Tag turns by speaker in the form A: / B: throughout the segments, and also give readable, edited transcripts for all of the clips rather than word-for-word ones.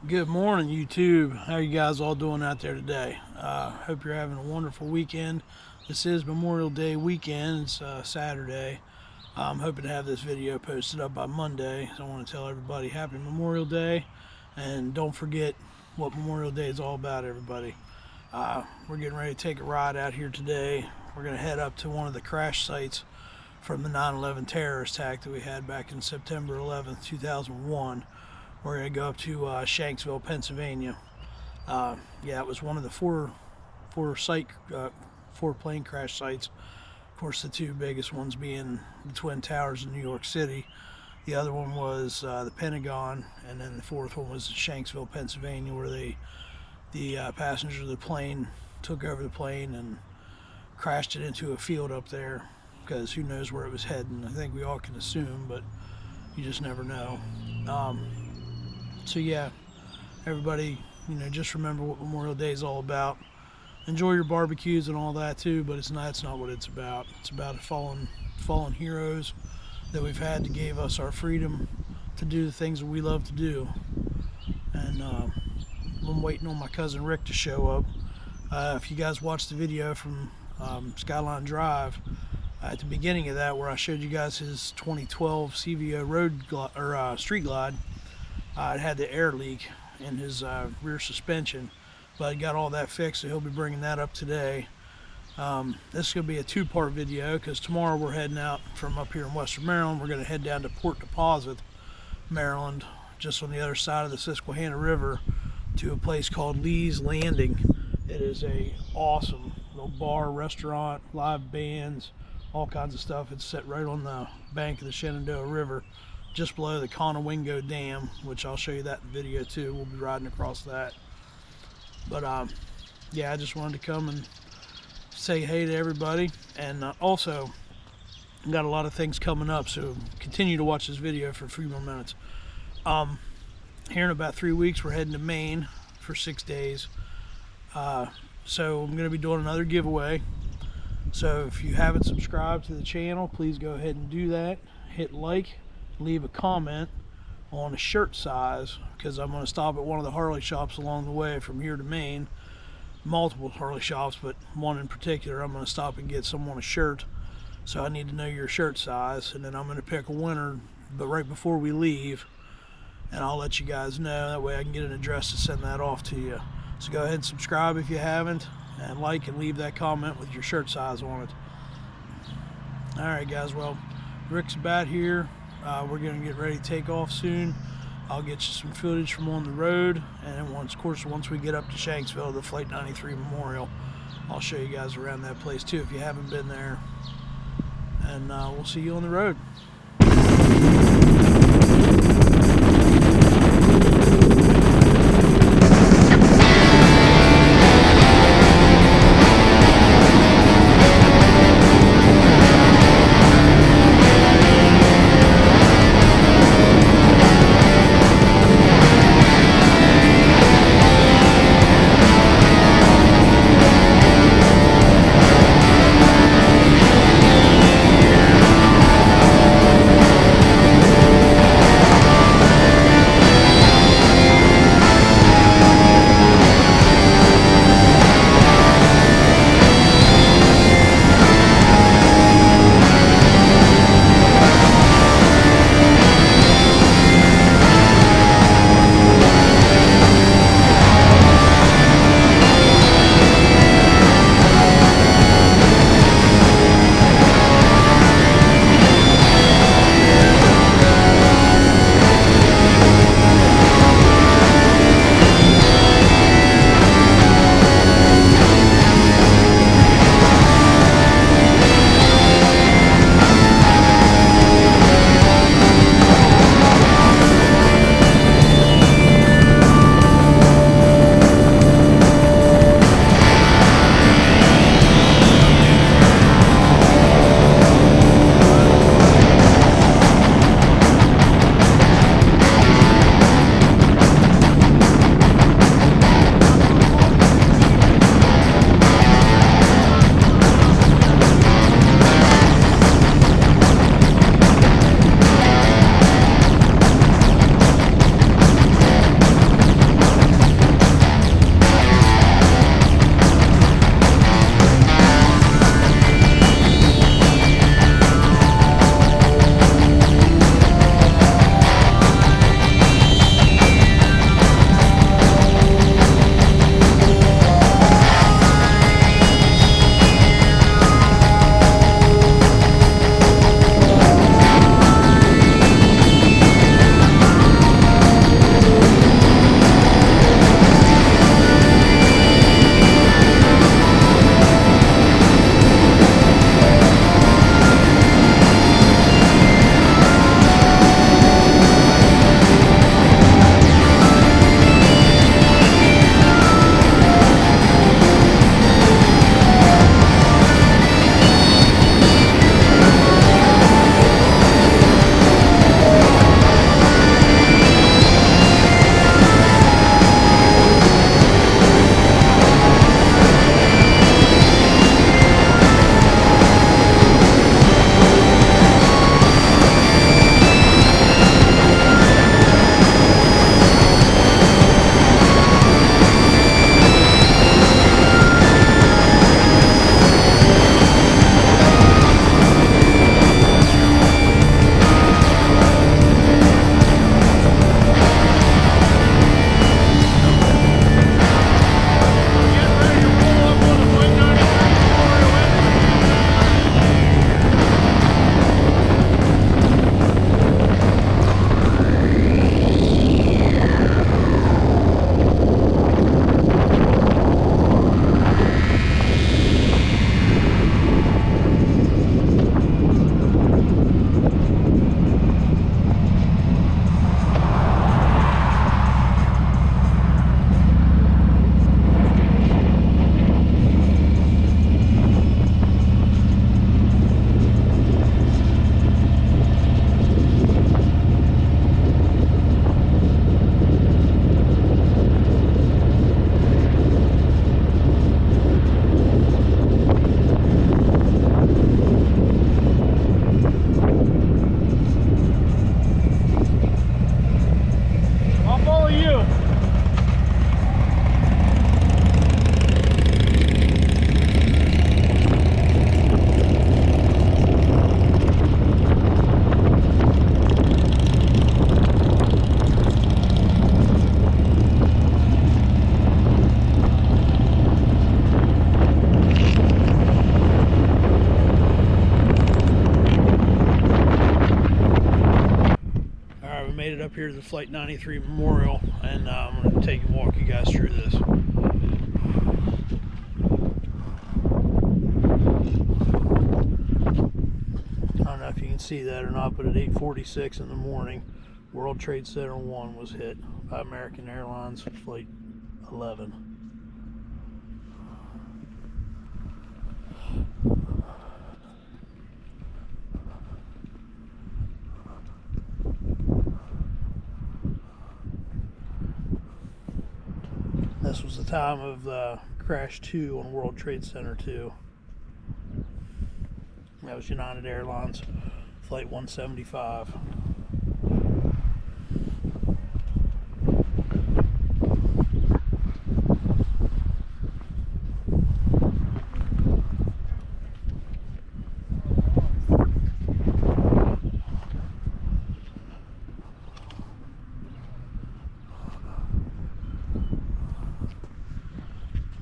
A: Good morning, YouTube. How are you guys all doing out there today? Hope you're having a wonderful weekend. This is Memorial Day weekend. It's Saturday. I'm hoping to have this video posted up by Monday. So I want to tell everybody Happy Memorial Day, and don't forget what Memorial Day is all about, everybody. We're getting ready to take a ride out here today. We're going to head up to one of the crash sites from the 9/11 terrorist attack that we had back in September 11th, 2001. We're going to go up to Shanksville, Pennsylvania. It was one of the four plane crash sites. Of course, the two biggest ones being the Twin Towers in New York City. The other one was the Pentagon, and then the fourth one was Shanksville, Pennsylvania, where the passengers of the plane took over the plane and crashed it into a field up there, because who knows where it was heading. I think we all can assume, but you just never know. So yeah, everybody, just remember what Memorial Day is all about. Enjoy your barbecues and all that too, but that's not what it's about. It's about fallen heroes that we've had that gave us our freedom to do the things that we love to do. And I'm waiting on my cousin Rick to show up. If you guys watched the video from Skyline Drive, at the beginning of that, where I showed you guys his 2012 CVO street glide, it had the air leak in his rear suspension, but I got all that fixed, so he'll be bringing that up today. This is going to be a two-part video, because tomorrow we're heading out from up here in Western Maryland. We're going to head down to Port Deposit, Maryland, just on the other side of the Susquehanna River, to a place called Lee's Landing. It is a awesome little bar, restaurant, live bands, all kinds of stuff. It's set right on the bank of the Shenandoah River, just below the Conowingo Dam, which I'll show you that in the video too. We'll be riding across that. But I just wanted to come and say hey to everybody, and also got a lot of things coming up, so continue to watch this video for a few more minutes. Here in about 3 weeks, we're heading to Maine for 6 days. So I'm going to be doing another giveaway. So if you haven't subscribed to the channel, please go ahead and do that. Hit like, leave a comment on a shirt size, because I'm going to stop at one of the Harley shops along the way from here to Maine. Multiple Harley shops, but one in particular I'm going to stop and get someone a shirt. So I need to know your shirt size, and then I'm going to pick a winner, but right before we leave, and I'll let you guys know. That way I can get an address to send that off to you. So go ahead and subscribe if you haven't, and like and leave that comment with your shirt size on it. Alright guys, well, Rick's about here. We're going to get ready to take off soon. I'll get you some footage from on the road, and once we get up to Shanksville, the Flight 93 Memorial, I'll show you guys around that place too if you haven't been there. And we'll see you on the road. the Flight 93 Memorial, and I'm going to walk you guys through this. I don't know if you can see that or not, but at 8:46 in the morning, World Trade Center 1 was hit by American Airlines Flight 11. This was the time of the crash 2 on World Trade Center 2. That was United Airlines Flight 175.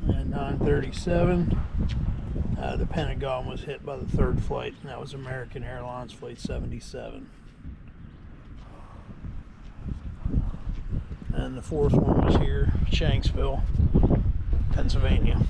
A: At 9:37, the Pentagon was hit by the third flight, and that was American Airlines Flight 77. And the fourth one was here, Shanksville, Pennsylvania.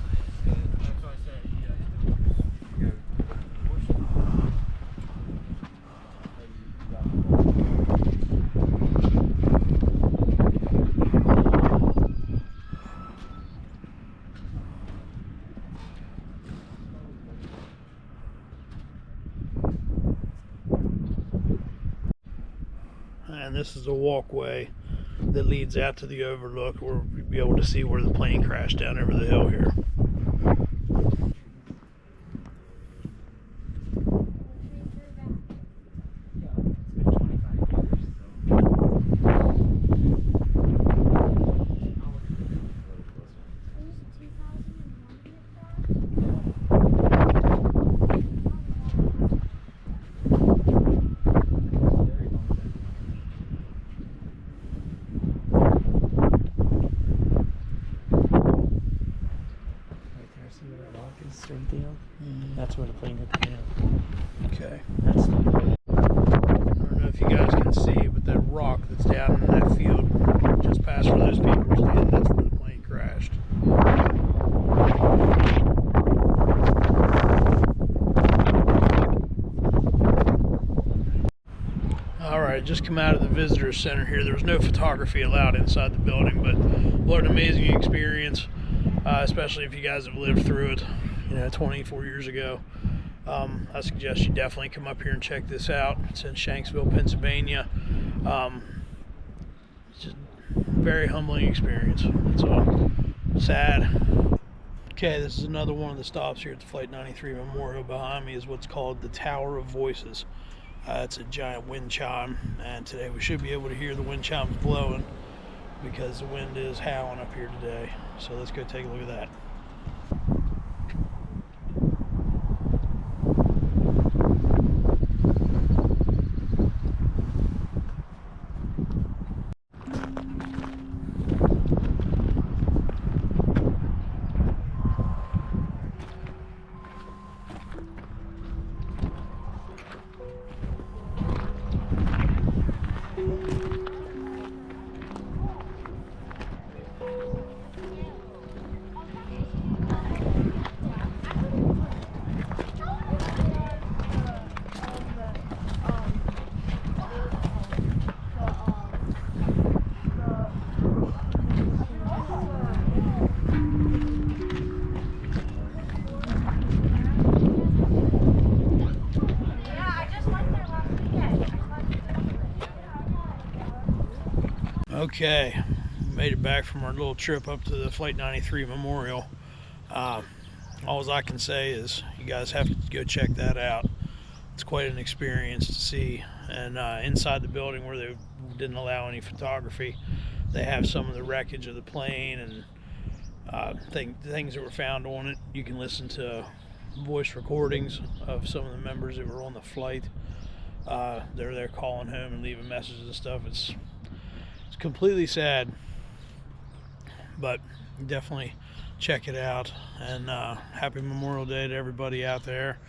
A: And this is a walkway that leads out to the overlook where we'll be able to see where the plane crashed down over the hill here.
B: Straight down. That's where the plane hit the ground.
A: Okay.
B: That's
A: I don't know if you guys can see, but that rock that's down in that field just past where those people were standing, that's where the plane crashed. Alright, just come out of the visitor center here. There was no photography allowed inside the building, but what an amazing experience, especially if you guys have lived through it, 24 years ago. I suggest you definitely come up here and check this out. It's in Shanksville, Pennsylvania. It's just a very humbling experience. That's all. Sad. Okay, this is another one of the stops here at the Flight 93 Memorial. Behind me is what's called the Tower of Voices. It's a giant wind chime, and today we should be able to hear the wind chimes blowing because the wind is howling up here today. So let's go take a look at that. Okay, made it back from our little trip up to the Flight 93 Memorial. All I can say is you guys have to go check that out. It's quite an experience to see. And inside the building where they didn't allow any photography, they have some of the wreckage of the plane and things that were found on it. You can listen to voice recordings of some of the members that were on the flight. They're there calling home and leaving messages and stuff. It's completely sad, but definitely check it out. And happy Memorial Day to everybody out there.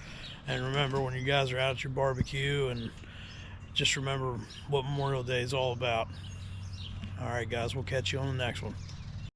A: And remember, when you guys are out at your barbecue, and just remember what Memorial Day is all about. All right, guys, we'll catch you on the next one.